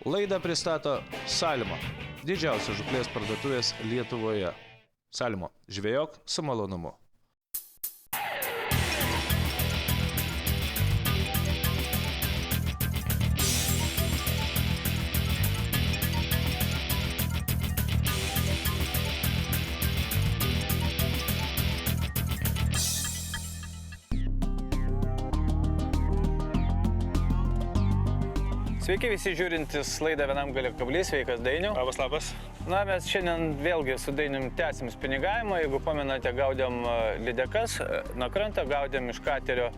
Laidą pristato Salmo, didžiausios žūklės parduotuvės Lietuvoje. Salmo, žvejok su malonumu. Sveiki visi žiūrintys laidą Vienam gali kablys, sveikas Dainiau. Labas. Na, mes šiandien vėlgi su Dainium tęsim spiningavimą. Jeigu pamenate, gaudėm lydekas, nuo krantą gaudėm iš katerio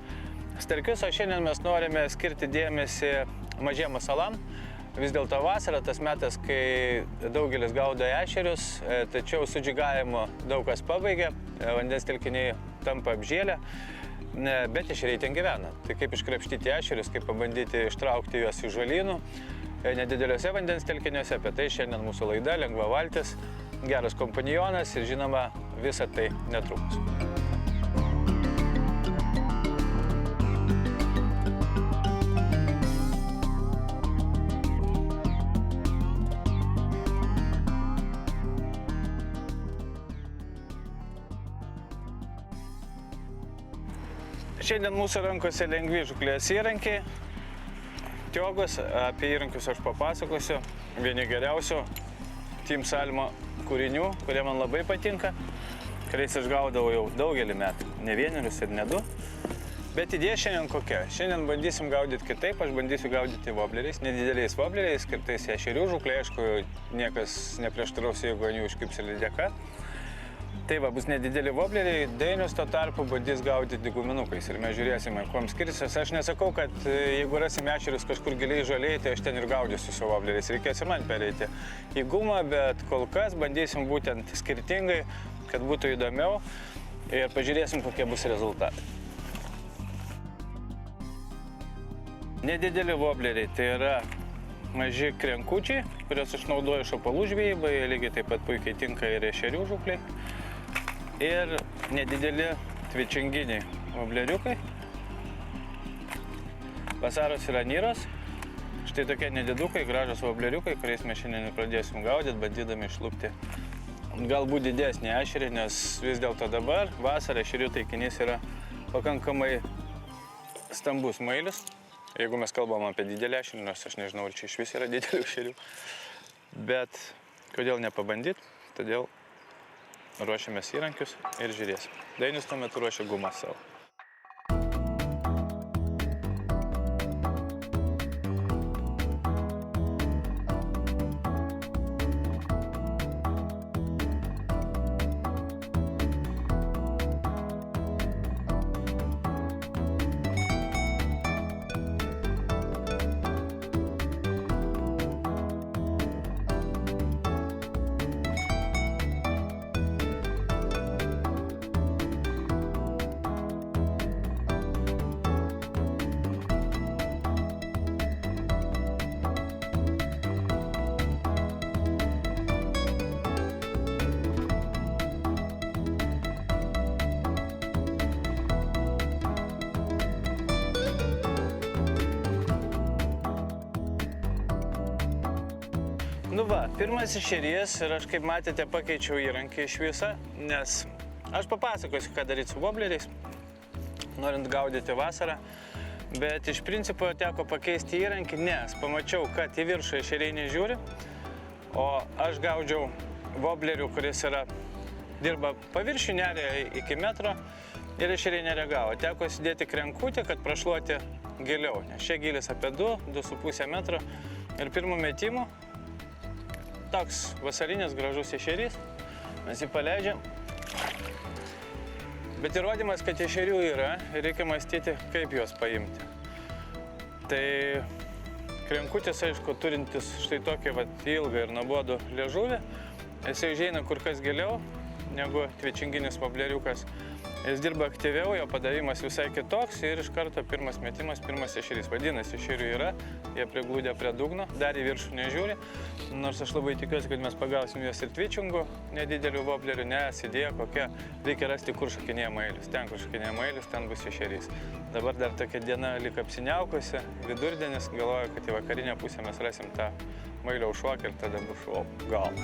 starkius, o šiandien mes norime skirti dėmesį mažiem masalam. Vis dėlto vasara, tas metas, kai daugelis gaudo ešerius, tačiau su džigavimu daug kas pabaigia, vandens telkiniai tampa apžėlę. Bet ešeriai ten gyvena. Tai kaip iškrapštyti ešerius, kaip pabandyti ištraukti juos iš žolynų nedideliuose vandens telkiniuose. Apie tai šiandien mūsų laida, lengva valtis, geras kompanionas ir žinoma visa tai netrukus. Šiandien mūsų rankose lengvi žūklės įrankiai, tiogos, apie įrankius aš papasakosiu. Vieni geriausių Team Salmo kūrinių, kurie man labai patinka, kuriais aš gaudavau jau daugelį metų, ne vienerius ir ne du. Bet idėja šiandien kokia? Šiandien bandysim gaudyti kitaip, aš bandysiu gaudyti wobleriais, nedideliais wobleriais, skirtais ešerių žūklė, aišku, niekas neprieštaraus, jeigu ant jų užkibs lydeka. Tai va, bus nedideli wobleriai, Dainius tuo tarpu bandys gaudyti guminukais ir mes žiūrėsime, kuom skirsis. Aš nesakau, kad jeigu rasim ešerius kažkur giliai žaliai, tai aš ten ir gaudysiu su wobleriais, reikės ir man pereiti į gumą, bet kol kas bandysim būtent skirtingai, kad būtų įdomiau ir pažiūrėsim, kokie bus rezultatai. Nedideli wobleriai tai yra maži krenkučiai, kuriuos aš naudoju šapalų žvejybai, lygiai taip pat puikiai tinka ir ešerių žūklei. Ir nedideli tvičinginiai wobleriukai. Vasaros ir anyros. Štai tokie nedidukai, gražus wobleriukai, kuriais mes šiandien pradėsim gaudyti, bandydami išlupti galbūt didesnį ešerį, nes vis dėlto dabar vasarą ešerių taikinys yra pakankamai stambus mailis. Jeigu mes kalbam apie didelį ešerį, nors aš nežinau, ar čia iš vis yra didelių ešerių. Bet kodėl nepabandyti, todėl ruošiamės įrankius ir žiūrėsim. Dainius tuo metu ruošia gumą savo. Nu va, pirmas ešerys ir aš, kaip matėte, pakeičiau įrankį iš visą, nes aš papasakosiu, ką daryti su wobleriais, norint gaudyti vasarą, bet iš principo teko pakeisti įrankį, nes pamačiau, kad į viršų ešeriai nežiūri, o aš gaudžiau woblerių, kuris dirba paviršių, neria iki metro ir ešeriai nereagavo. Teko įsidėti krenkutį, kad prašluoti giliau, nes šia gilis apie 2–2,5 metro ir pirmų metimų toks vasarinis gražus ešerys, mes jį paleidžiam. Bet įrodymas, kad ešerių yra, reikia mąstyti, kaip juos paimti. Tai krenkutis, aišku, turintis štai tokį ilgą ir nuobodų liežuvį, jisai užeina kur kas giliau negu tvičinginis wobleriukas. Jis dirba aktyviau, jo padavimas visai kitoks ir iš karto pirmas metimas, pirmas ešerys. Vadinasi, ešerių yra, jie priglūdė prie dugno, dar į viršų nežiūri. Nors aš labai tikiuosi, kad mes pagausim juos ir tvičingų, nedidelių voblerių, nes idėja kokia, reikia rasti, kur šokinėja mailius. Ten, kur šokinėja mailius, ten bus ešerys. Dabar dar tokia diena lyg apsiniaukusi, vidurdienis, galvoju, kad į vakarinę pusę mes rasim tą mailio užšokį ir tada bus gal.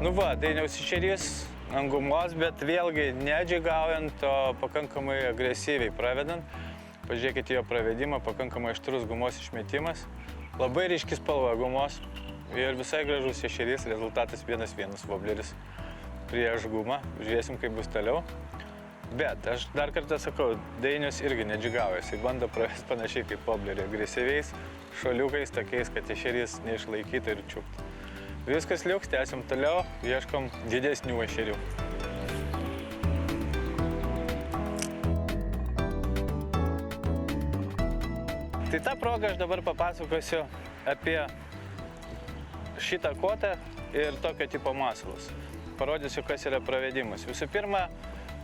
Nu va, Dainiaus ešerys ant gumos, bet vėlgi nedžigaujant, o pakankamai agresyviai pravedant. Pažiūrėkite jo pravedimą, pakankamai aštrus gumos išmetimas. Labai ryški spalva gumos ir visai gražus ešerys, rezultatas 1-1 wobleris prieš gumą. Žiūrėsim, kaip bus toliau. Bet aš dar kartą sakau, Dainius irgi nedžigauja, jisai bando pravesti panašiai kaip woblerį, agresyviais šuoliukais, tokiais, kad ešerys neišlaikytų ir čiuptų. Viskas liuks, tęsim toliau, ieškom didesnių ešerių. Tai tą progą aš dabar papasakosiu apie šitą kotą ir tokio tipo masalus. Parodysiu, kas yra pravedimas. Visų pirma,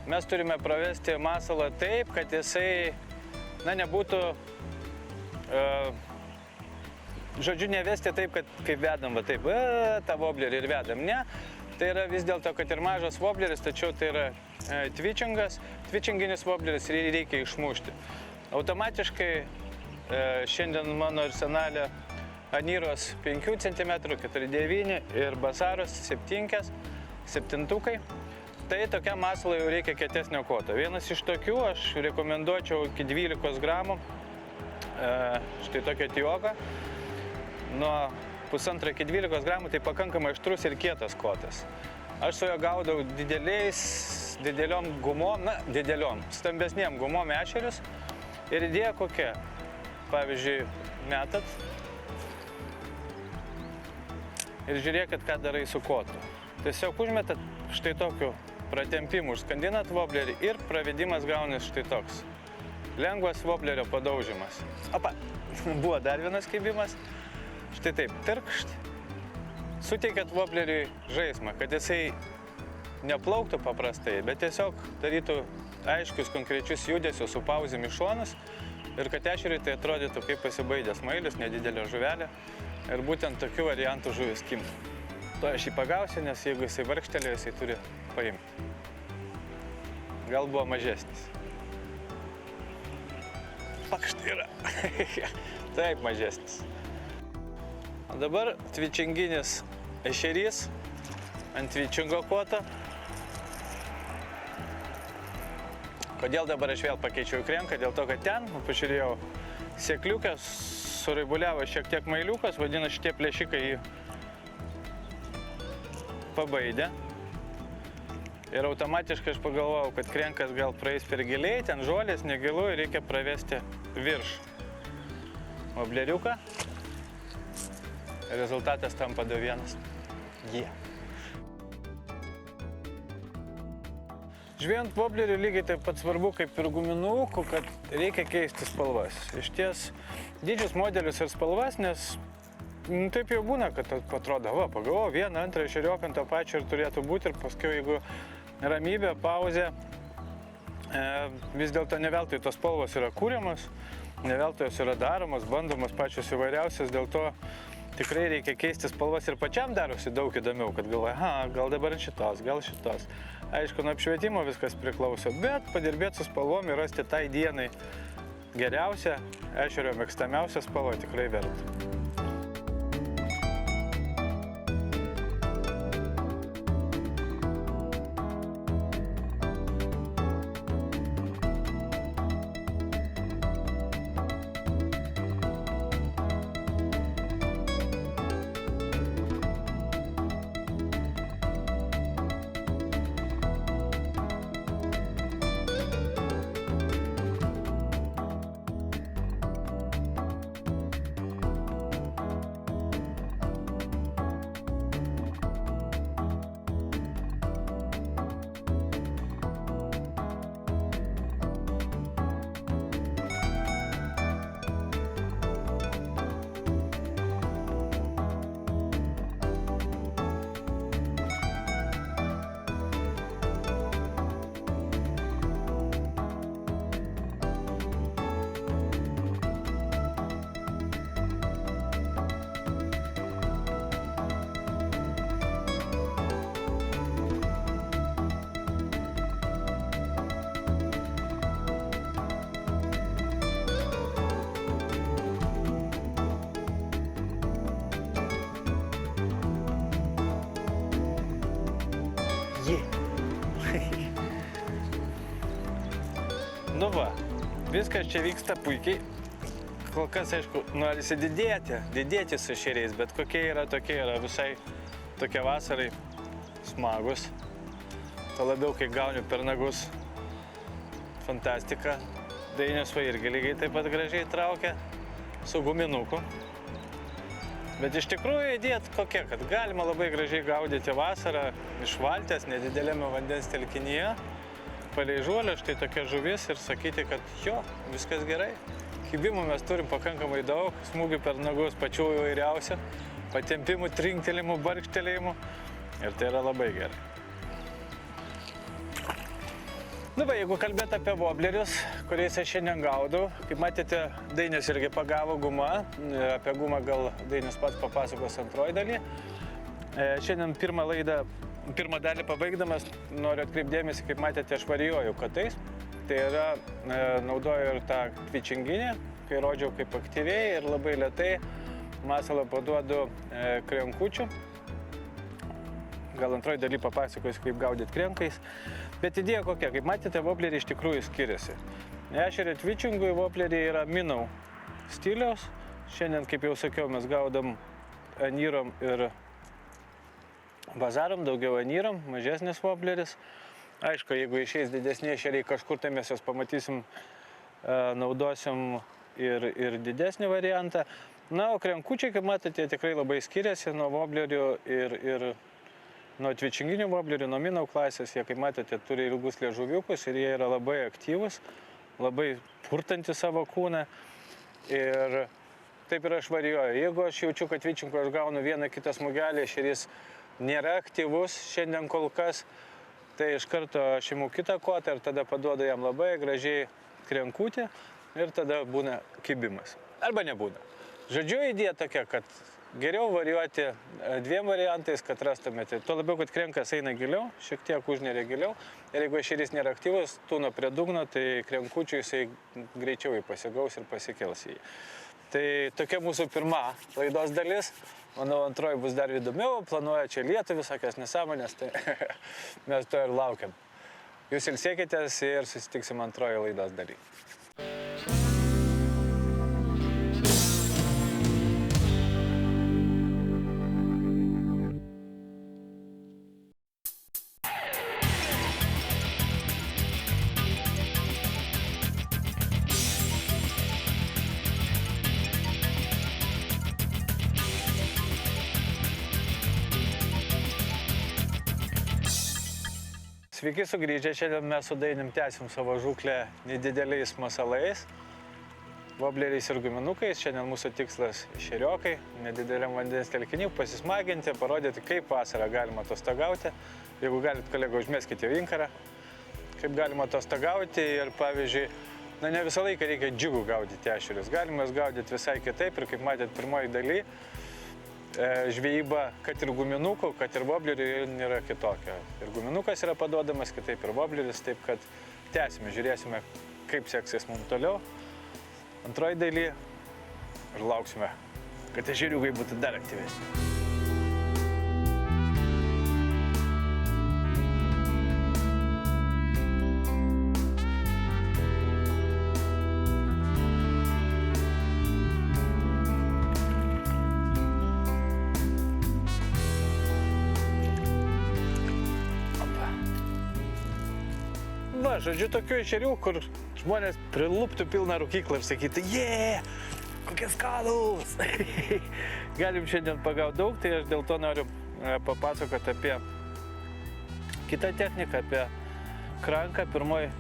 mes turime pravesti masalą taip, kad jisai nebūtų žodžiu, nevesti taip, kad kaip vedam, va taip, tą woblerį ir vedam. Ne, tai yra vis dėlto, kad ir mažas wobleris, tačiau tai yra tvičingas, tvičinginis wobleris ir jį reikia išmušti. Automatiškai šiandien mano arsenale Anyros 5 cm, 4,9 ir Basaros 7-tukai. Tai tokiam masalui jau reikia kietesnio koto. Vienas iš tokių aš rekomenduočiau iki 12 gramų, štai tokią tioką. Nuo 1,5 iki 12 gramų tai pakankamai aštrus ir kietas kotas. Aš su juo gaudau dideliom gumom, stambesniem gumom ešerius. Ir idėja kokia? Pavyzdžiui, metat ir žiūrėkit, ką darai su kotu. Tiesiog užmetat štai tokiu pratempimu, užskandinat woblerį ir pravedimas gaunas štai toks. Lengvas woblerio padaužimas. Opa, buvo dar vienas kibimas. Štai taip, tirkšt, suteikiat wobleriui žaismą, kad jisai neplauktų paprastai, bet tiesiog darytų aiškius, konkrečius judesius su pauzėm į šonus ir kad ešeriui tai atrodytų kaip pasibaidęs mailius, nedidelė žuvelė ir būtent tokių variantų žuvis kimtų. To aš jį pagausiu, nes jeigu jisai vargštelėjo, jisai turi paimti. Gal buvo mažesnis. Pakšt yra. Taip, mažesnis. O dabar tvičinginis ešerys ant tvičingo koto. Kodėl dabar aš vėl pakeičiau krenką? Dėl to, kad ten, pažiūrėjau, sėkliukas suraibuliavo šiek tiek mailiukas, vadinasi, šitie plėšikai jį pabaidė. Ir automatiškai aš pagalvojau, kad krenkas gal praeis per giliai, ten žolės, negilu ir reikia pravesti virš wobleriuką. Rezultatas tampa 2-1. Žvejant woblerių lygiai taip pat svarbu kaip ir guminukų, kad reikia keisti spalvas. Išties dydžius modelius ir spalvas, nes taip jau būna, kad atrodo, va, pagalvojau, vieną, antrą ešerioką ant to pačio ir turėtų būti ir paskui, jeigu ramybė, pauzė, vis dėlto ne veltui tos spalvos yra kūriamos, ne veltui jos yra daromos, bandomos pačios įvairiausios, dėl to tikrai reikia keisti spalvas ir pačiam darosi daug įdomiau, kad galvoja, gal dabar šitos, gal šitos. Aišku, nuo apšvietimo viskas priklauso, bet padirbėti su spalvom ir rasti tai dienai geriausia, ešerio mėgstamiausia spalva, tikrai verta. Nu va, viskas čia vyksta puikiai. Kol kas, aišku, norisi didėti su ešeriais, bet kokie yra, tokie yra visai tokie vasarai smagus. Tuo labiau, kai gauni per nagus, fantastika. Dainius va irgi lygiai taip pat gražiai traukia su guminuku. Bet iš tikrųjų idėja kokia, kad galima labai gražiai gaudyti vasarą iš valties, nedidelėme vandens telkinyje. Palei žuolę, štai tokia žuvis ir sakyti, kad jo, viskas gerai. Kibimų mes turim pakankamai daug, smūgių per nagus pačių įvairiausių, patempimų, trinktelimų, barkštelėjimų ir tai yra labai gerai. Nu va, jeigu kalbėt apie voblerius, kuriais aš šiandien gaudau, kaip matėte, Dainius irgi pagavo gumą, apie gumą gal Dainius pats papasakos antroji daly. Šiandien pirmą dalį pabaigdamas noriu atkreipdėmėsi, kaip matėte, aš varijuoju kotais. Tai yra, naudoju ir tą twitchinginį, kai rodžiau kaip aktyviai ir labai lėtai masalą paduodu krenkučių. Gal antroji daly papasakosiu, kaip gaudyti krenkais. Bet idėja kokia, kaip matėte, vobleriai iš tikrųjų skiriasi. Ešerio twitchingui vobleriai yra minau stiliaus. Šiandien, kaip jau sakiau, mes gaudam anyrom ir bazarom, daugiau anyrom, mažesnis vobleris. Aišku, jeigu išeis didesni ešeriai kažkur, tai mes jos pamatysim, naudosim ir didesnį variantą. Na, o krenkučiai, kaip matote, tikrai labai skiriasi nuo voblerių ir nuo twitchinginių voblerių, nuo minau klasės. Jie, kaip matote, turi ilgus liežuviukus ir jie yra labai aktyvus, labai purtantys savo kūną. Ir taip ir aš varijuoju. Jeigu aš jaučiu, kad twitchingui aš gaunu vieną kitą smūgelį, ešerys nėra aktyvus šiandien kol kas, tai iš karto aš imu kitą kotą ir tada paduodu jam labai gražiai krenkutį ir tada būna kibimas. Arba nebūna. Žodžiu, idėja tokia, kad geriau varijuoti dviem variantais, kad rastumėte. Tuo labiau, kad krenkas eina giliau, šiek tiek užneria giliau. Ir jeigu ešerys nėra aktyvus, tūno prie dugno, tai krenkučių jisai greičiau jį pasigaus ir pasikels jį. Tai tokia mūsų pirma laidos dalis. Manau, antroji bus dar įdomiau, planuoja čia lietų visokias nesąmonės, tai mes to ir laukiam. Jūs ilsėkitės ir susitiksim antroji laidos daly. Sveiki sugrįžę, šiandien mes su Dainim tęsim savo žūklę nedideliais masalais, vobleriais ir guminukais. Šiandien mūsų tikslas ešeriokai, nedideliam vandens telkiny, pasismaginti, parodyti, kaip vasarą galima atostogauti. Jeigu galit, kolego, užmeskite jau inkarą, kaip galima atostogauti ir, pavyzdžiui, ne visą laiką reikia džiugų gaudyti ešerius. Galima jas gaudyti visai kitaip ir, kaip matėt, pirmoji daly, žvejyba, kad ir guminukų, kad ir voblerių yra kitokia. Ir guminukas yra paduodamas kitaip, ir vobleris, taip kad tęsime, žiūrėsime, kaip seksis mums toliau. antroji daly ir lauksime, kad ežeriukai būtų dar aktyvesni. Va, žodžiu, tokių ešerių, kur žmonės priluptų pilną rūkyklą ir sakytų, kokie skanūs. Galim šiandien pagauti daug, tai aš dėl to noriu papasakoti apie kitą techniką, apie kranką. Pirmoji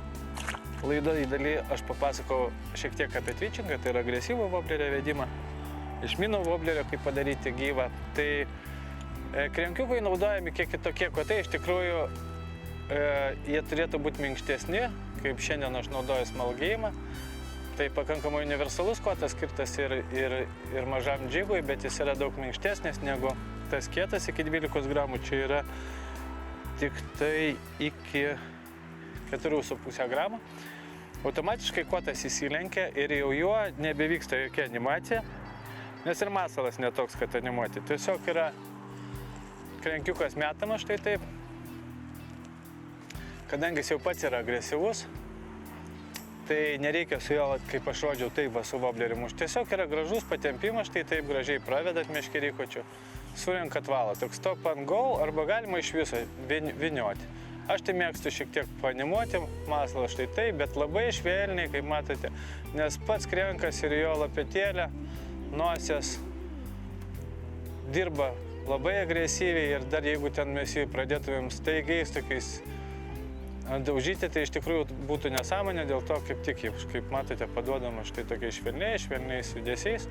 laidoje daly aš papasakau šiek tiek apie twitchingą, tai yra agresyvų woblerio vedimą, iš mino woblerio kaip padaryti gyvą. Tai krenkiukai naudojami kiek kitokie kotai, iš tikrųjų jie turėtų būti minkštesni, kaip šiandien aš naudoju smalgėjimą. Tai pakankamai universalus kotas, skirtas ir mažam džigui, bet jis yra daug minkštesnis negu tas kietas iki 12 gramų. Čia yra tik tai iki 4,5 gramų. Automatiškai kotas įsilenkia ir jau juo nebevyksta jokia animacija, nes ir masalas netoks, kad animuoti. Tiesiog yra krenkiukas metamas štai taip. Kadangi jis jau pats yra agresyvus, tai nereikia su jo, kaip aš rodžiau, taip su wobleriu mušti. Tiesiog yra gražus patempimas, štai taip gražiai pravedat meškerykočiu, surenkat valą. Toks stop and go, arba galima iš viso vynioti. Aš tai mėgstu šiek tiek panimuoti masalą štai taip, bet labai švelniai, kaip matote, nes pats krenkas ir jo lopetėlė, nosies dirba labai agresyviai ir dar jeigu ten mes jį pradėtumėm staigiais tokiais daužyti, tai iš tikrųjų būtų nesąmonė, dėl to kaip tik, kaip matote, paduodama štai tokiais švelniais judesiais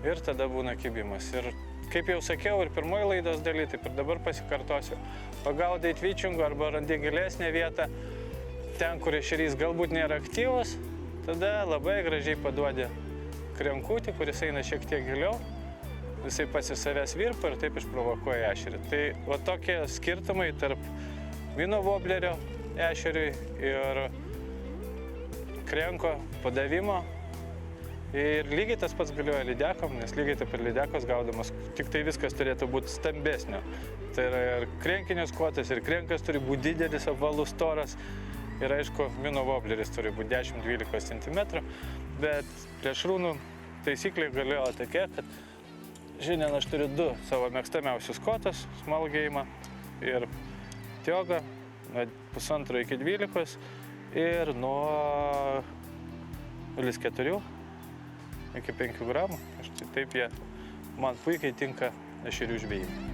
ir tada būna kibimas. Ir kaip jau sakiau ir pirmoji laidos daly, taip ir dabar pasikartosiu, pagaudai twitchingu arba randi gilesnę vietą, ten, kur ešerys galbūt nėra aktyvus, tada labai gražiai paduodi krenkutį, kuris eina šiek tiek giliau, jisai pats iš savęs virpa ir taip išprovokuoja ešerį. Tai va tokie skirtumai tarp mino woblerio ešeriui ir krenko padavimo. Ir lygiai tas pats galioja lydekom, nes lygiai taip ir lydekos gaudamas, tik tai viskas turėtų būti stambesnio. Tai yra ir krenkinis kotas, ir krenkas turi būti didelis, apvalus, storas. Ir aišku, mino wobleris turi būti 10-12 cm. Bet plėšrūnų taisyklė galioja tokia, kad šiandien aš turiu 2 savo mėgstamiausius kotas, smalgėjimą ir tiogą. Nuo 1,5 iki 12 ir nuo 0,4 iki 5 gramų. Taip jie man puikiai tinka ešerių žvejimui.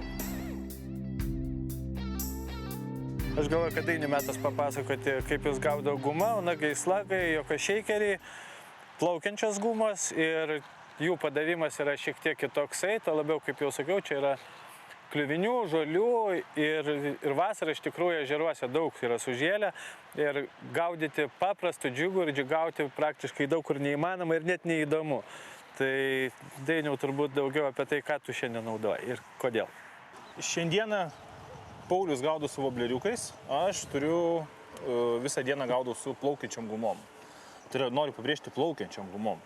Aš galvoju, kad dainių metas papasakoti, kaip jūs gaudo gumą, nagai, slagai, joko šeikeriai, plaukiančios gumos ir jų padavimas yra šiek tiek kitoksai, to labiau, kaip jau sakiau, čia yra kliuvinių, žolių ir vasarą iš tikrųjų ežeruose daug yra sužėlę ir gaudyti paprastų džiugų ir džiugauti praktiškai daug kur neįmanoma ir net neįdomu. Tai Dainiau turbūt daugiau apie tai, ką tu šiandien naudoji ir kodėl. Šiandieną Paulius gaudo su wobleriukais, aš turiu visą dieną gaudau su plaukiančiom gumom. Tai yra, noriu pabrėžti plaukiančiom gumom.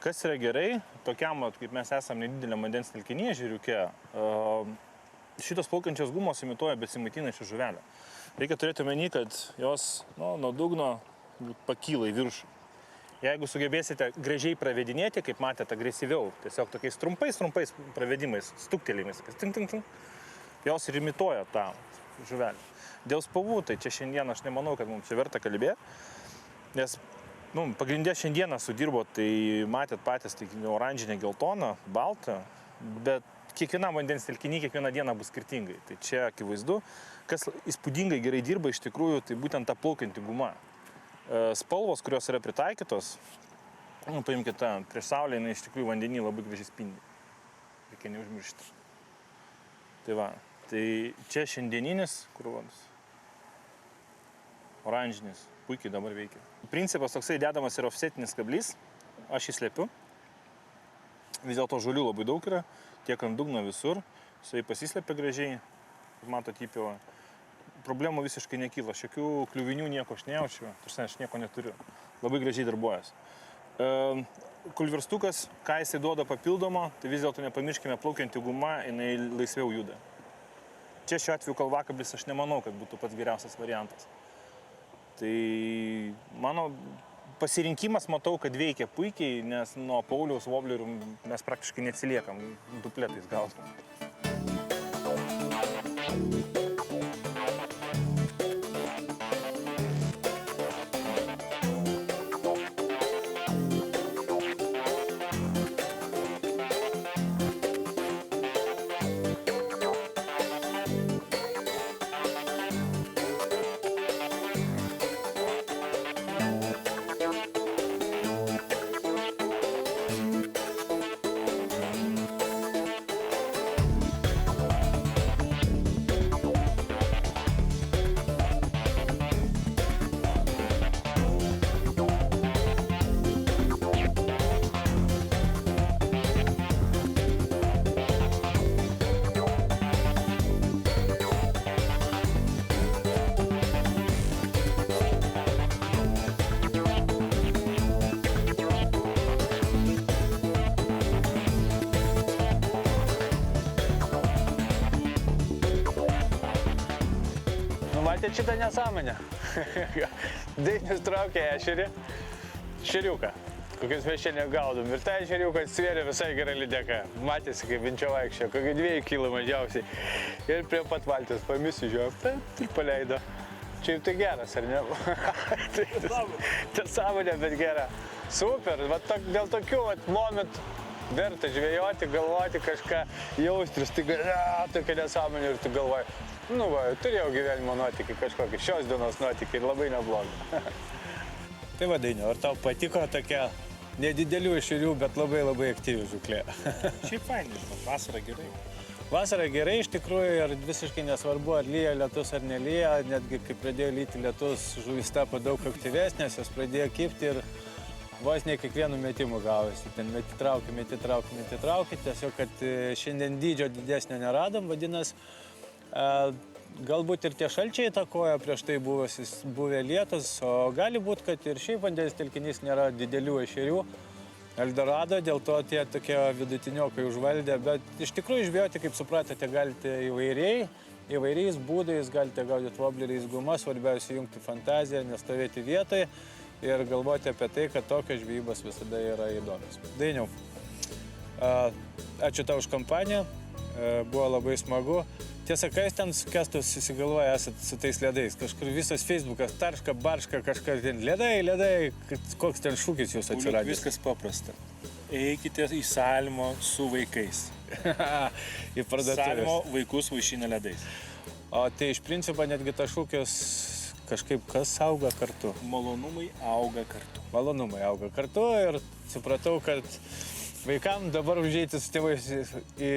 Kas yra gerai, tokiam, kaip mes esame nedideliam vandens telkinyje ežeriuke, šitos plaukiančios gumos imituoja besimaitinančią žuvelę. Reikia turėti omeny, kad jos nuo dugno pakyla į viršų. Jeigu sugebėsite gražiai pravedinėti, kaip matėte, agresyviau, tiesiog tokiais trumpais pravedimais, stuktelėjimais, jos ir imituoja tą žuvelę. Dėl spalvų, tai čia šiandien aš nemanau, kad mums čia verta kalbėti, nes pagrindė šiandieną sudirbo, tai matėt patys, tai oranžinė, geltona, balta, bet kiekvienam vandens telkiny kiekvieną dieną bus skirtingai. Tai čia akivaizdu, kas įspūdingai gerai dirba iš tikrųjų, tai būtent ta plaukianti guma. Spalvos, kurios yra pritaikytos, paimkite tą, prieš saulę, jinai iš tikrųjų vandenį labai gražiai spindi. Reikia neužmiršti. Tai va, tai čia šiandieninis krūvas, oranžinis, puikiai dabar veikia. Principas toksai dedamas yra offsetinis kablys, aš jį slepiu. Vis dėlto žolių labai daug yra, tiek ant dugno visur, jisai pasislepia gražiai, matot įpilą. Problemų visiškai nekyla, šiokių kliuvinių nieko aš nejaučiu, aš nieko neturiu. Labai gražiai darbuojas. kulvirstukas, ką jisai duoda papildomo, tai vis dėlto nepamirškime, plaukianti guma, jinai laisviau juda. Čia šiuo atveju kalvakablis aš nemanau, kad būtų pats geriausias variantas. Tai mano pasirinkimas matau, kad veikia puikiai, nes nuo Pauliaus voblerių mes praktiškai neatsiliekam, dupletais gaustam. Matėt šitą nesąmonę? Dainius traukė ešerį, šeriuką, kokius mes šiandien gaudom. Ir tą šeriuką atsvėrė visai gerai lydeka. Matėsi, kaip vinčia vaikščio, kokį 2 kg mažiausiai. Ir prie pat valties pamisižiau, ir paleido. Čia ir tai geras, ar ne? Nesąmonė, bet gera. Super, dėl tokių momentų verta žvejoti, galvoti kažką, jausti, tokia nesąmonė ir tu galvoji. Nu va, turėjau gyvenimo nuotykį kažkokį, šios dienos nuotykį ir labai neblogą. Tai va, Dainiau, ar tau patiko tokia nedidelių ešerių, bet labai aktyvi žūklė? Šiaip fainai, žinot, vasara gerai. Vasara gerai iš tikrųjų ir visiškai nesvarbu, ar lyja lietus ar nelyja, netgi kai pradėjo lyti lietus, žuvis tapo daug aktyvesnės, jos pradėjo kibti ir vos ne kiekvienu metimu gavosi. Ten meti trauki, tiesiog, kad šiandien dydžio didesnio neradom, vadinasi, galbūt ir tie šalčiai įtakoja prieš tai buvę lietus, o gali būti, kad ir šiaip vandens telkinys nėra didelių ešerių. Eldorado, dėl to tie tokie vidutiniokai užvaldė, bet iš tikrųjų žvejoti, kaip supratote, galite įvairiais būdais, galite gaudyti vobleriais guma, svarbiausia jungti fantaziją, nestovėti vietoje ir galvoti apie tai, kad tokios žvejybos visada yra įdomios. Dainiau, ačiū tau už kompaniją, buvo labai smagu. Tiesa, ką jūs ten su Kestu susigalvoja esat su tais ledais? Kažkur visas Facebookas, tarška, barška, kažkas ten ledai, koks ten šūkis jūs atsiradęs? Viskas paprasta. Eikite į Salmo su vaikais. Į parduotuvės. Salmo vaikus vaišina ledais. O tai iš principo netgi tas šūkis kažkaip kas auga kartu? Malonumai auga kartu. Malonumai auga kartu ir supratau, kad vaikam dabar užeiti su tėvais į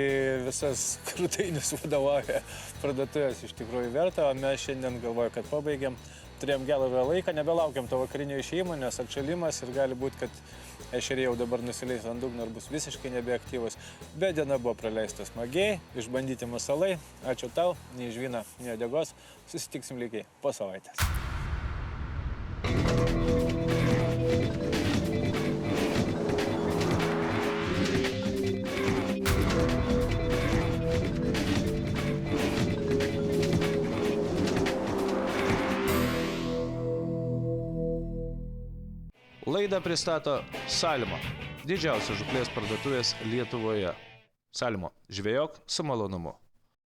visas krūtainius vadovauja parduotuvės iš tikrųjų verta, o mes šiandien galvoju, kad pabaigėm, turėjom gerą laiką, nebelaukiam to vakarinio išėjimo, nes atšalimas ir gali būti, kad ešeriai jau dabar nusileis ant dugno ir bus visiškai nebeaktyvus. Bet diena buvo praleista smagiai, išbandyti masalai. Ačiū tau, nei žvyno, nei uodegos. Susitiksim lygiai po savaitės. Laidą pristato Salmo, didžiausios žūklės parduotuvės Lietuvoje. Salmo, žvejok su malonumu.